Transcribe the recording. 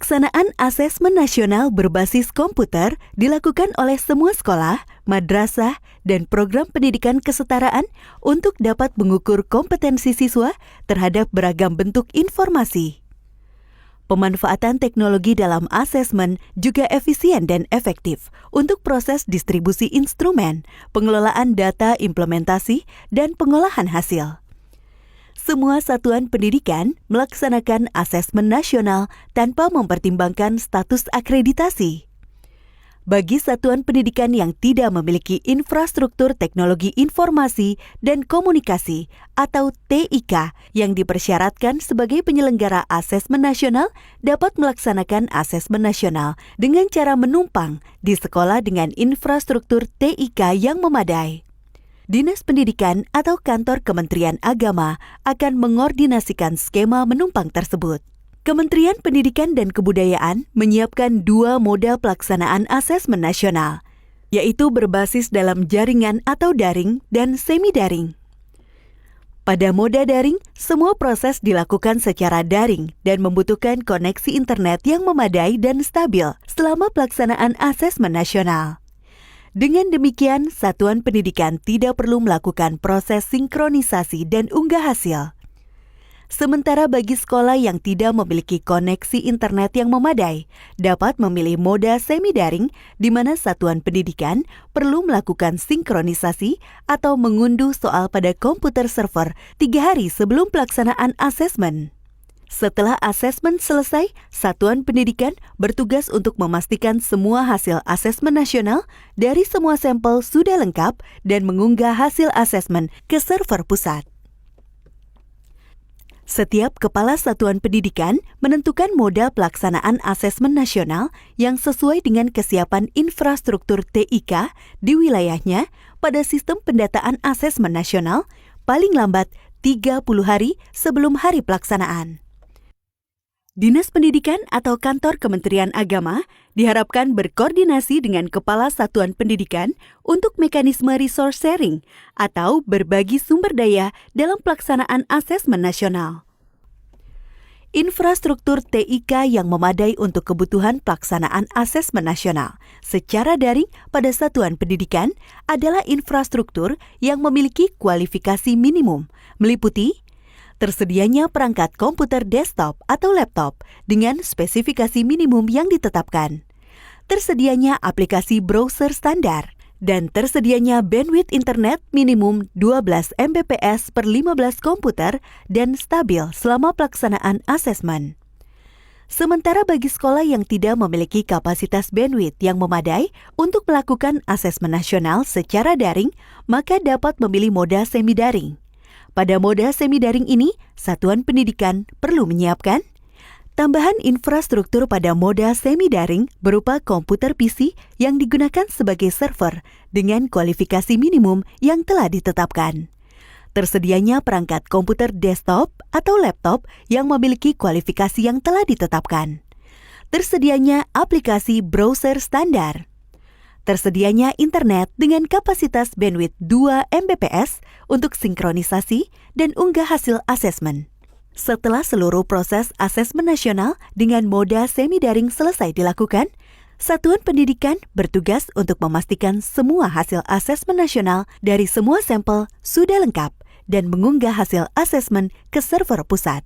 Pelaksanaan asesmen nasional berbasis komputer dilakukan oleh semua sekolah, madrasah, dan program pendidikan kesetaraan untuk dapat mengukur kompetensi siswa terhadap beragam bentuk informasi. Pemanfaatan teknologi dalam asesmen juga efisien dan efektif untuk proses distribusi instrumen, pengelolaan data implementasi, dan pengolahan hasil. Semua satuan pendidikan melaksanakan asesmen nasional tanpa mempertimbangkan status akreditasi. Bagi satuan pendidikan yang tidak memiliki infrastruktur teknologi informasi dan komunikasi atau TIK yang dipersyaratkan sebagai penyelenggara asesmen nasional dapat melaksanakan asesmen nasional dengan cara menumpang di sekolah dengan infrastruktur TIK yang memadai. Dinas Pendidikan atau Kantor Kementerian Agama akan mengordinasikan skema menumpang tersebut. Kementerian Pendidikan dan Kebudayaan menyiapkan 2 model pelaksanaan asesmen nasional, yaitu berbasis dalam jaringan atau daring dan semi-daring. Pada moda daring, semua proses dilakukan secara daring dan membutuhkan koneksi internet yang memadai dan stabil selama pelaksanaan asesmen nasional. Dengan demikian, satuan pendidikan tidak perlu melakukan proses sinkronisasi dan unggah hasil. Sementara bagi sekolah yang tidak memiliki koneksi internet yang memadai, dapat memilih moda semi-daring di mana satuan pendidikan perlu melakukan sinkronisasi atau mengunduh soal pada komputer server 3 hari sebelum pelaksanaan asesmen. Setelah asesmen selesai, satuan pendidikan bertugas untuk memastikan semua hasil asesmen nasional dari semua sampel sudah lengkap dan mengunggah hasil asesmen ke server pusat. Setiap kepala satuan pendidikan menentukan modal pelaksanaan asesmen nasional yang sesuai dengan kesiapan infrastruktur TIK di wilayahnya pada sistem pendataan asesmen nasional paling lambat 30 hari sebelum hari pelaksanaan. Dinas Pendidikan atau Kantor Kementerian Agama diharapkan berkoordinasi dengan Kepala Satuan Pendidikan untuk mekanisme resource sharing atau berbagi sumber daya dalam pelaksanaan asesmen nasional. Infrastruktur TIK yang memadai untuk kebutuhan pelaksanaan asesmen nasional secara daring pada satuan pendidikan adalah infrastruktur yang memiliki kualifikasi minimum, meliputi tersedianya perangkat komputer desktop atau laptop dengan spesifikasi minimum yang ditetapkan, tersedianya aplikasi browser standar, dan tersedianya bandwidth internet minimum 12 Mbps per 15 komputer dan stabil selama pelaksanaan asesmen. Sementara bagi sekolah yang tidak memiliki kapasitas bandwidth yang memadai untuk melakukan asesmen nasional secara daring, maka dapat memilih moda semi-daring. Pada moda semi-daring ini, satuan pendidikan perlu menyiapkan tambahan infrastruktur pada moda semi-daring berupa komputer PC yang digunakan sebagai server dengan kualifikasi minimum yang telah ditetapkan. Tersedianya perangkat komputer desktop atau laptop yang memiliki kualifikasi yang telah ditetapkan. Tersedianya aplikasi browser standar. Tersedianya internet dengan kapasitas bandwidth 2 Mbps untuk sinkronisasi dan unggah hasil asesmen. Setelah seluruh proses asesmen nasional dengan moda semi-daring selesai dilakukan, satuan pendidikan bertugas untuk memastikan semua hasil asesmen nasional dari semua sampel sudah lengkap dan mengunggah hasil asesmen ke server pusat.